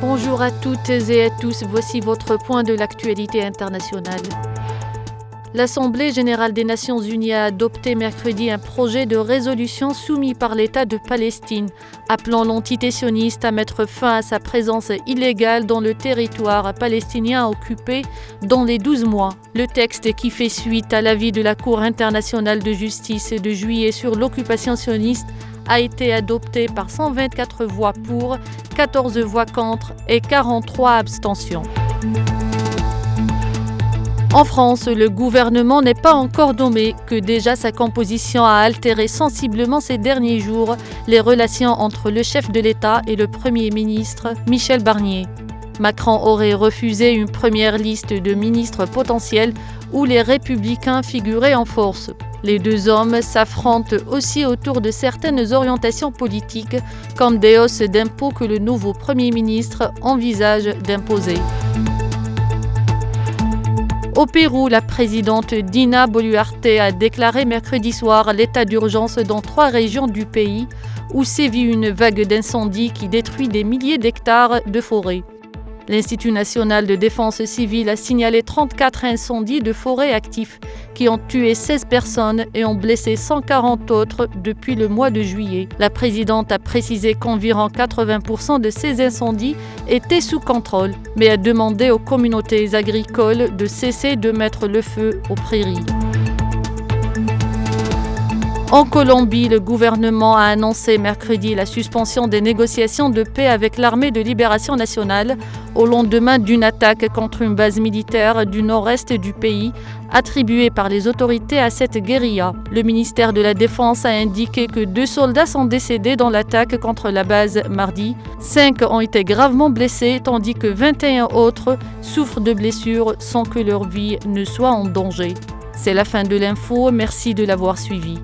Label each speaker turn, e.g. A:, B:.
A: Bonjour à toutes et à tous, voici votre point de l'actualité internationale. L'Assemblée générale des Nations unies a adopté mercredi un projet de résolution soumis par l'État de Palestine, appelant l'entité sioniste à mettre fin à sa présence illégale dans le territoire palestinien occupé dans les 12 mois. Le texte, qui fait suite à l'avis de la Cour internationale de justice de juillet sur l'occupation sioniste, a été adopté par 124 voix pour, 14 voix contre et 43 abstentions. En France, le gouvernement n'est pas encore nommé, que déjà sa composition a altéré sensiblement ces derniers jours les relations entre le chef de l'État et le Premier ministre Michel Barnier. Macron aurait refusé une première liste de ministres potentiels où les Républicains figuraient en force. Les deux hommes s'affrontent aussi autour de certaines orientations politiques, comme des hausses d'impôts que le nouveau Premier ministre envisage d'imposer. Au Pérou, la présidente Dina Boluarte a déclaré mercredi soir l'état d'urgence dans 3 régions du pays où sévit une vague d'incendies qui détruit des milliers d'hectares de forêt. L'Institut national de défense civile a signalé 34 incendies de forêt actifs qui ont tué 16 personnes et ont blessé 140 autres depuis le mois de juillet. La présidente a précisé qu'environ 80% de ces incendies étaient sous contrôle, mais a demandé aux communautés agricoles de cesser de mettre le feu aux prairies. En Colombie, le gouvernement a annoncé mercredi la suspension des négociations de paix avec l'armée de libération nationale au lendemain d'une attaque contre une base militaire du nord-est du pays attribuée par les autorités à cette guérilla. Le ministère de la Défense a indiqué que 2 soldats sont décédés dans l'attaque contre la base mardi. 5 ont été gravement blessés tandis que 21 autres souffrent de blessures sans que leur vie ne soit en danger. C'est la fin de l'info, merci de l'avoir suivi.